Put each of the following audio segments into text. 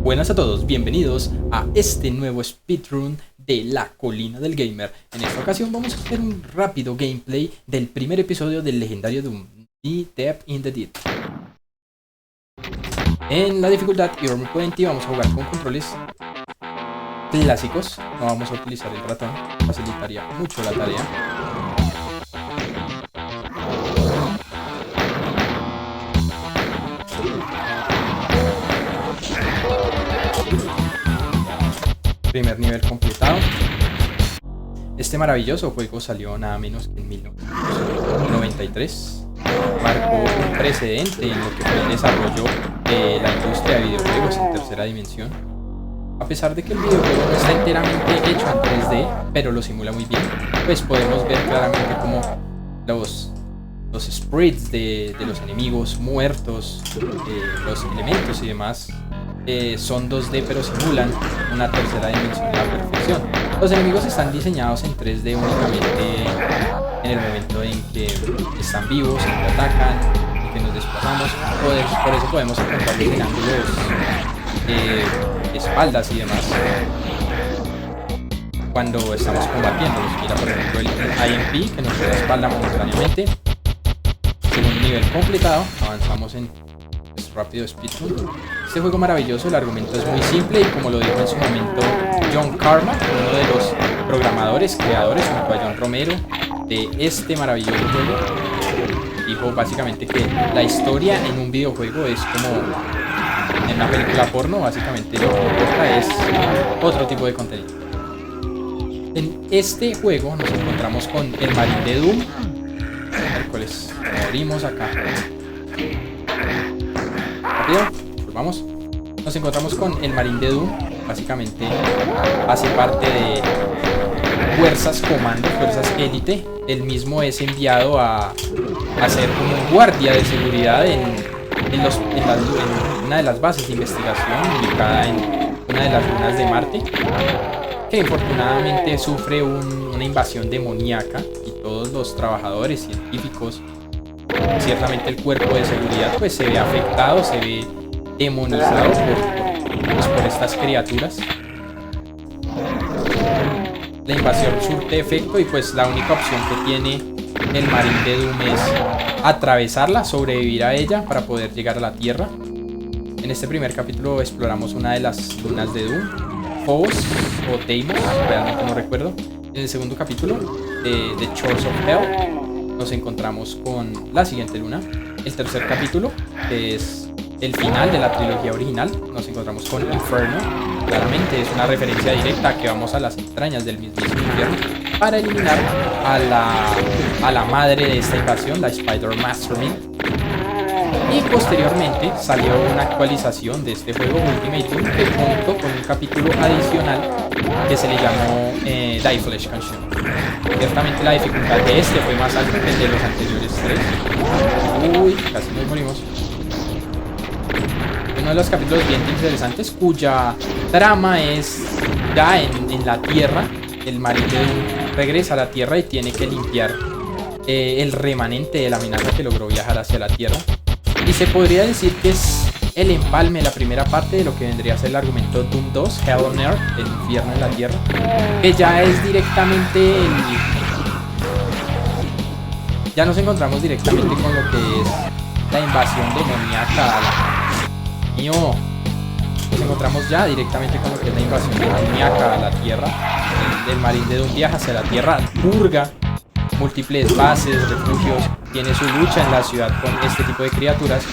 Buenas a todos, bienvenidos a este nuevo speedrun de La Colina del Gamer. En esta ocasión vamos a hacer un rápido gameplay del primer episodio del legendario Doom, The Deep in the Deep. En la dificultad Earth 20 vamos a jugar con controles clásicos, no vamos a utilizar el ratón, facilitaría mucho la tarea. Primer nivel completado. Este maravilloso juego salió nada menos que en 1993. Marcó un precedente en lo que fue el desarrollo de la industria de videojuegos en tercera dimensión. A pesar de que el videojuego no está enteramente hecho en 3D, pero lo simula muy bien, pues podemos ver claramente como los sprites de los enemigos muertos, los elementos y demás son 2D pero simulan una tercera dimensión a la perfección. Los enemigos están diseñados en 3D únicamente en el momento en que están vivos, en que atacan, en que nos desplazamos. Por eso podemos encontrarlos en ángulos, espaldas y demás cuando estamos combatiéndolos. Mira, por ejemplo, el IMP que nos da la espalda momentáneamente. Segundo nivel completado, avanzamos en rápido speedrun. Este juego maravilloso, el argumento es muy simple y como lo dijo en su momento John Carmack, uno de los programadores, creadores junto a John Romero de este maravilloso juego, dijo básicamente que la historia en un videojuego es como en una película porno, básicamente lo que importa es otro tipo de contenido. En este juego nos encontramos con el Marín de Doom. Miércoles, morimos acá. Volvamos. Nos encontramos con el Marín de Doom. Básicamente hace parte de fuerzas comando, fuerzas élite. Él mismo es enviado a ser como un guardia de seguridad en una de las bases de investigación ubicada en una de las lunas de Marte, que infortunadamente sufre una invasión demoníaca y todos los trabajadores científicos, ciertamente el cuerpo de seguridad, pues se ve afectado, se ve demonizado por estas criaturas. La invasión surte efecto y pues la única opción que tiene el Marín de Doom es atravesarla, sobrevivir a ella para poder llegar a la Tierra. En este primer capítulo exploramos una de las lunas de Doom, Phobos o Deimos, realmente no recuerdo. En el segundo capítulo de The Shores of Hell nos encontramos con la siguiente luna. El tercer capítulo, que es el final de la trilogía original, nos encontramos con Inferno. Claramente es una referencia directa a que vamos a las entrañas del mismísimo infierno para eliminar a la madre de esta invasión, la Spider Mastermind. Y posteriormente salió una actualización de este juego, Ultimate Doom, que contó con un capítulo adicional que se le llamó Die Flesh Consume. Ciertamente la dificultad de este fue más alta que el de los anteriores tres. Uy, casi nos morimos. Uno de los capítulos bien interesantes cuya trama es ya en la Tierra. El Marín de Doom regresa a la Tierra y tiene que limpiar el remanente de la amenaza que logró viajar hacia la Tierra. Y se podría decir que es el empalme, la primera parte de lo que vendría a ser el argumento Doom 2, Hell on Earth, el infierno en la Tierra, que ya es directamente ya nos encontramos directamente con lo que es la invasión demoníaca nos encontramos ya directamente con lo que es la invasión demoníaca a la Tierra. El Marín de Doom viaja hacia la Tierra, purga múltiples bases, refugios, tiene su lucha en la ciudad con este tipo de criaturas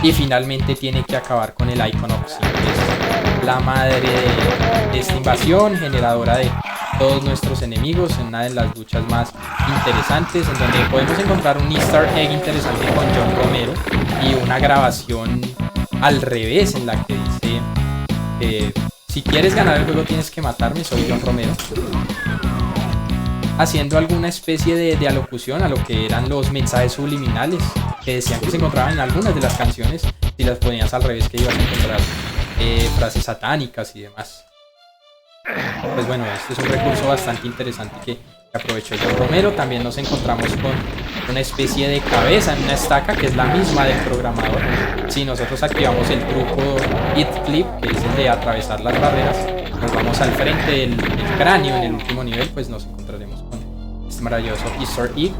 y finalmente tiene que acabar con el Iconox, que es la madre de esta invasión, generadora de todos nuestros enemigos, en una de las luchas más interesantes, en donde podemos encontrar un easter egg interesante con John Romero y una grabación al revés en la que dice si quieres ganar el juego tienes que matarme, soy John Romero, haciendo alguna especie de alocución a lo que eran los mensajes subliminales que decían que se encontraban en algunas de las canciones. Si las ponías al revés, que ibas a encontrar frases satánicas y demás. Pues bueno, este es un recurso bastante interesante que que aprovechó John Romero. También nos encontramos con una especie de cabeza en una estaca que es la misma del programador. Si nosotros activamos el truco Hit Flip, que es el de atravesar las barreras, nos vamos al frente del cráneo en el último nivel, pues nos encontraremos con este maravilloso Easter egg.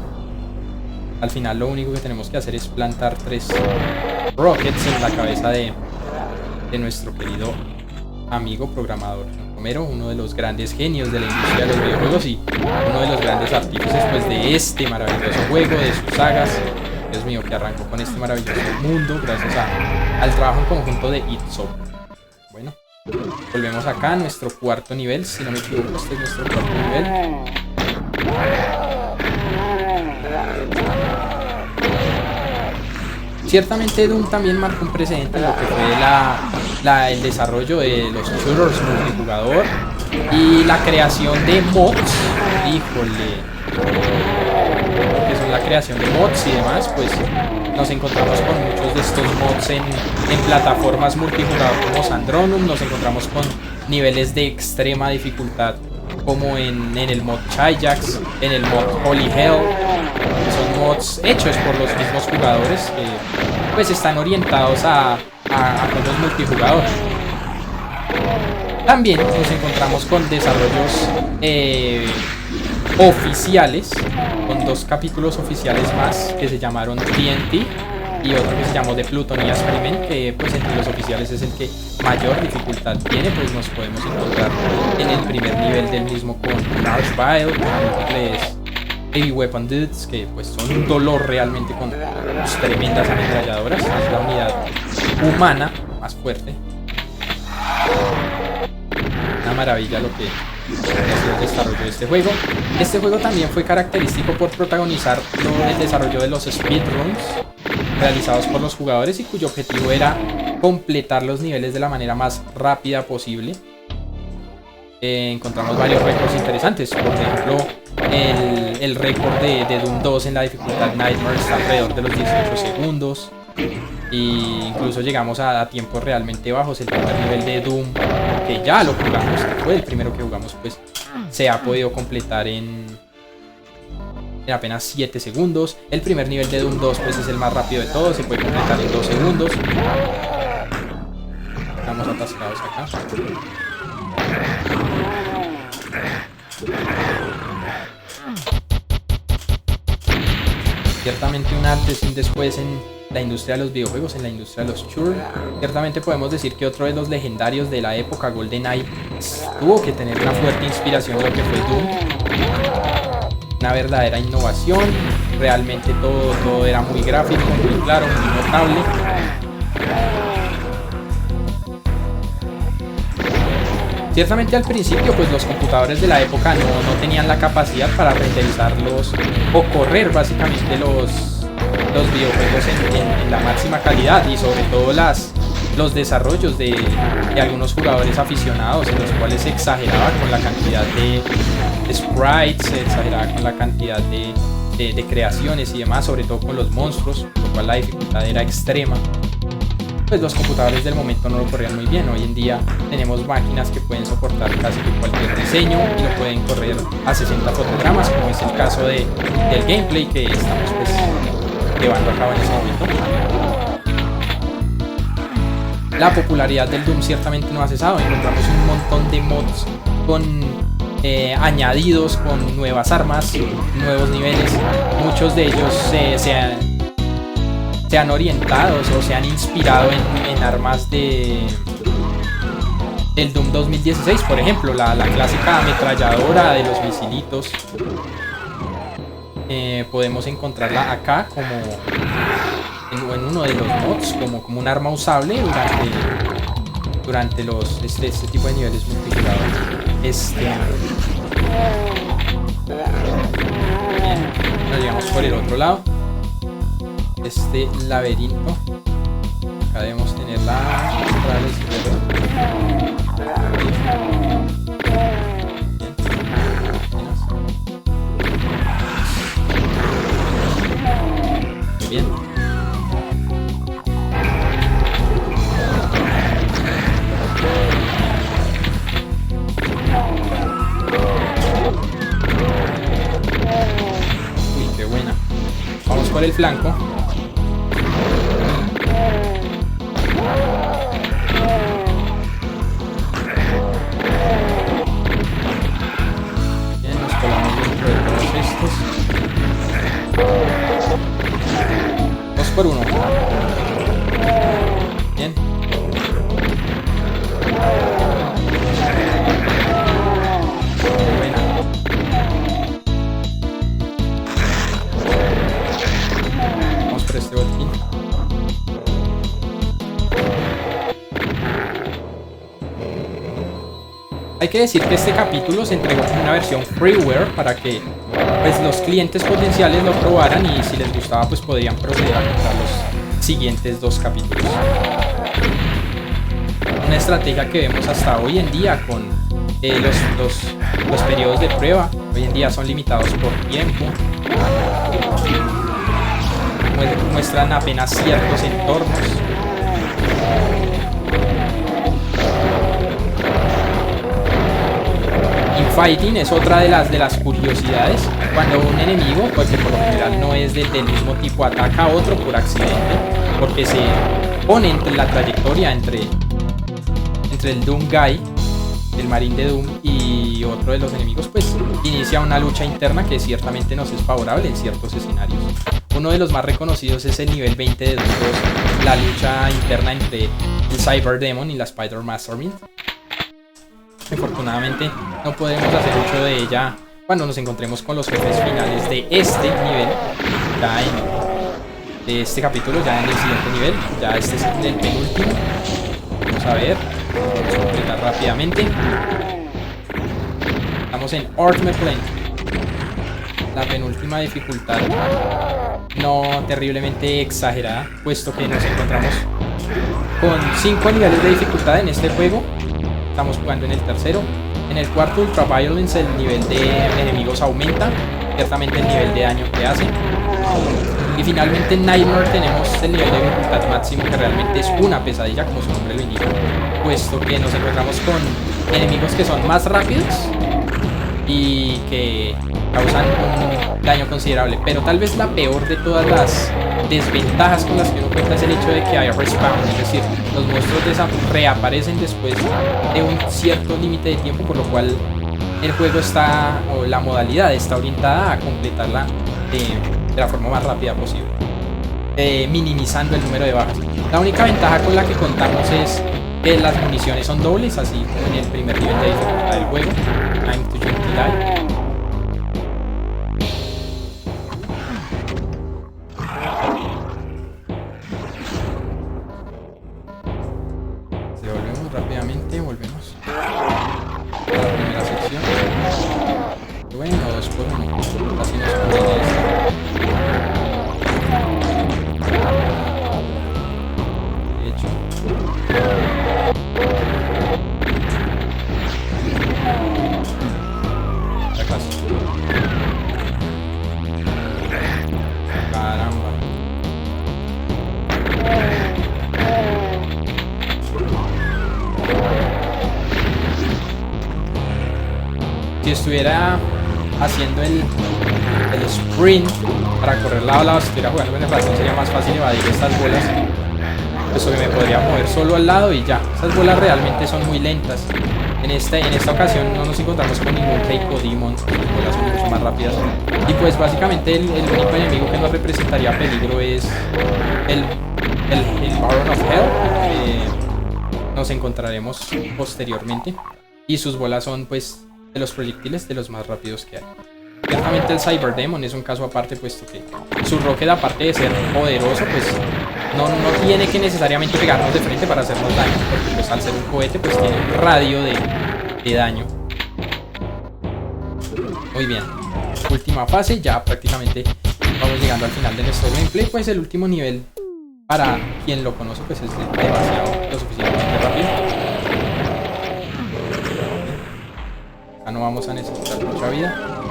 Al final lo único que tenemos que hacer es plantar 3 rockets en la cabeza de nuestro querido amigo programador Romero, uno de los grandes genios de la industria de los videojuegos y uno de los grandes artífices pues de este maravilloso juego, de sus sagas. Dios mío, que arrancó con este maravilloso mundo gracias al trabajo en conjunto de id Software. Bueno, volvemos acá a nuestro cuarto nivel, si no me equivoco, este es nuestro cuarto nivel. Ciertamente Doom también marcó un precedente en lo que fue el desarrollo de los shooters multijugador y la creación de mods. Híjole, que son la creación de mods y demás, pues nos encontramos con muchos de estos mods en plataformas multijugador como Sandronum. Nos encontramos con niveles de extrema dificultad como en el mod Chijax, en el mod Holy Hell. Son mods hechos por los mismos jugadores que pues están orientados a juegos multijugador. También nos encontramos con desarrollos oficiales, con 2 capítulos oficiales más que se llamaron TNT y otro que se llamó The Plutonia Experiment, que pues entre los oficiales es el que mayor dificultad tiene. Pues nos podemos encontrar en el primer nivel del mismo con Marsh Vile, con múltiples Heavy Weapon Dudes que pues son un dolor realmente con sus tremendas ametralladoras. Es la unidad humana más fuerte. Una maravilla lo que es el desarrollo de este juego. Este juego también fue característico por protagonizar el desarrollo de los speedruns realizados por los jugadores y cuyo objetivo era completar los niveles de la manera más rápida posible. Encontramos varios récords interesantes. Por ejemplo, el récord de Doom 2 en la dificultad Nightmare está alrededor de los 18 segundos. Y incluso llegamos a tiempos realmente bajos. El primer nivel de Doom, que ya lo jugamos, que fue el primero que jugamos, pues se ha podido completar en apenas 7 segundos. El primer nivel de Doom 2 pues es el más rápido de todos, se puede completar en 2 segundos. Estamos atascados acá. Ciertamente un antes y un después en la industria de los videojuegos, en la industria de los shooters. Ciertamente podemos decir que otro de los legendarios de la época, GoldenEye, tuvo que tener una fuerte inspiración de lo que fue Doom. Una verdadera innovación. Realmente todo era muy gráfico, muy claro, muy notable. Ciertamente al principio pues los computadores de la época no tenían la capacidad para renderizarlos o correr básicamente los videojuegos en la máxima calidad, y sobre todo los desarrollos de algunos jugadores aficionados, en los cuales se exageraba con la cantidad de sprites, se exageraba con la cantidad de creaciones y demás, sobre todo con los monstruos, lo cual la dificultad era extrema. Pues los computadores del momento no lo corrían muy bien. Hoy en día tenemos máquinas que pueden soportar casi cualquier diseño y lo pueden correr a 60 fotogramas, como es el caso del gameplay que estamos pues llevando a cabo en este momento. La popularidad del Doom ciertamente no ha cesado. Encontramos un montón de mods con añadidos, con nuevas armas, nuevos niveles. Muchos de ellos se han orientado o se han inspirado en armas del Doom 2016, por ejemplo, la clásica ametralladora de los misilitos. Podemos encontrarla acá como en uno de los mods, como un arma usable durante este tipo de niveles multijugador. Bien, nos llegamos por el otro lado. Este laberinto. Acá debemos tener la muy bien. el flanco. Bien, nos colamos dentro de todos estos. 2 por 1. Bien. Buena. Vamos por este botín. Hay que decir que este capítulo se entregó como una versión freeware para que pues, los clientes potenciales lo probaran y si les gustaba pues podrían proceder a comprar los siguientes 2 capítulos. Una estrategia que vemos hasta hoy en día con los periodos de prueba. Hoy en día son limitados por tiempo. Muestran apenas ciertos entornos. Infighting es otra de las curiosidades. Cuando un enemigo, porque por lo general no es del mismo tipo, ataca a otro por accidente, porque se pone entre la trayectoria entre el Doom Guy, el Marín de Doom, y otro de los enemigos, pues inicia una lucha interna que ciertamente nos es favorable en ciertos escenarios. Uno de los más reconocidos es el nivel 20 de Doom 2, la lucha interna entre el Cyber Demon y la Spider Mastermind. Afortunadamente no podemos hacer mucho de ella cuando nos encontremos con los jefes finales de este nivel, ya de este capítulo, ya en el siguiente nivel. Ya este es el penúltimo. Vamos a ver, vamos a completar rápidamente. Estamos en Ultimate Plane, la penúltima dificultad, no terriblemente exagerada, puesto que nos encontramos con 5 niveles de dificultad en este juego. Estamos jugando en el tercero. En el cuarto, Ultra Violence, el nivel de enemigos aumenta, ciertamente el nivel de daño que hace. Y finalmente en Nightmare tenemos el nivel de dificultad máximo, que realmente es una pesadilla, como su nombre lo indica, puesto que nos encontramos con enemigos que son más rápidos y que causan un daño considerable. Pero tal vez la peor de todas las desventajas con las que uno cuenta es el hecho de que hay respawn, es decir, los monstruos reaparecen después de un cierto límite de tiempo, por lo cual el juego está, o la modalidad está orientada a completarla de la forma más rápida posible, minimizando el número de bajas. La única ventaja con la que contamos es que las municiones son dobles, así como en el primer nivel de dificultad del juego, Time to Jumpy. Rápidamente volvemos a la primera sección. Bueno, 2 por 1. Así nos conviene esto. De hecho, ya casi. Caramba. Si estuviera haciendo el sprint para correr lado a lado, si estuviera jugando con el ratón, sería más fácil evadir estas bolas, puesto que me podría mover solo al lado y ya. Estas bolas realmente son muy lentas. En esta ocasión no nos encontramos con ningún Keiko Demon, las bolas son mucho más rápidas. Y pues básicamente el único enemigo que nos representaría peligro es el Baron of Hell, que nos encontraremos posteriormente. Y sus bolas son pues de los proyectiles de los más rápidos que hay. Ciertamente el Cyber Demon es un caso aparte, puesto que su rocket, aparte de ser poderoso, pues no tiene que necesariamente pegarnos de frente para hacernos daño, porque pues al ser un cohete pues tiene un radio de daño. Muy bien, última fase, ya prácticamente vamos llegando al final de nuestro gameplay. Pues el último nivel, para quien lo conoce, pues es demasiado, lo suficientemente rápido. Acá no vamos a necesitar mucha vida.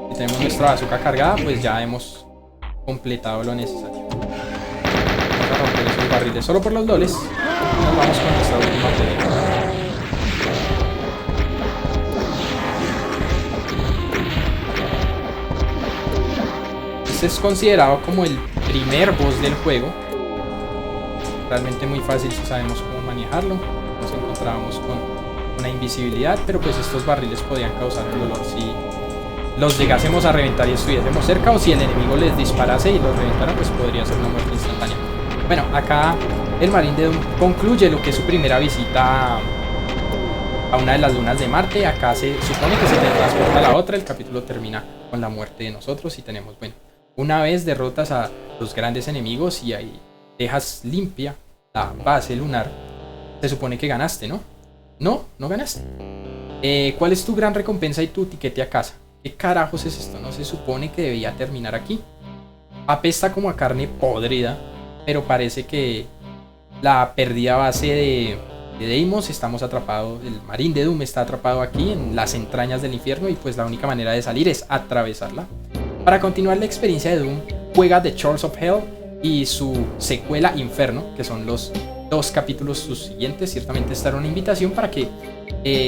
Si tenemos nuestra bazooka cargada, pues ya hemos completado lo necesario. Vamos a romper esos barriles solo por los dobles. Y nos vamos con nuestra última pelea. este es considerado como el primer boss del juego. Realmente muy fácil si sabemos cómo manejarlo. Nos encontrábamos con una invisibilidad, pero pues estos barriles podían causar un dolor si los llegásemos a reventar y estuviésemos cerca, o si el enemigo les disparase y los reventara, pues podría ser una muerte instantánea. Bueno, acá el Marín de Doom concluye lo que es su primera visita a una de las lunas de Marte. Acá se supone que se transporta a la otra. El capítulo termina con la muerte de nosotros y tenemos, bueno, una vez derrotas a los grandes enemigos y ahí dejas limpia la base lunar, se supone que ganaste, ¿no? No ganaste. ¿Cuál es tu gran recompensa y tu tiquete a casa? ¿Qué carajos es esto? No se supone que debía terminar aquí. Apesta como a carne podrida, pero parece que la perdida base de Deimos, estamos atrapados, el Marín de Doom está atrapado aquí en las entrañas del infierno, y pues la única manera de salir es atravesarla. Para continuar la experiencia de Doom, juega The Chords of Hell y su secuela Inferno, que son los 2 capítulos subsiguientes. Ciertamente esta era una invitación para que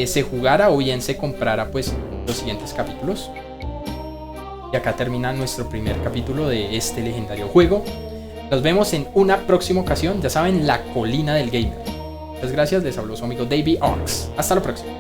se jugara o bien se comprara pues los siguientes capítulos. Y acá termina nuestro primer capítulo de este legendario juego. Nos vemos en una próxima ocasión, ya saben, la colina del gamer. Muchas gracias, les habló su amigo Davey Ox. Hasta la próxima.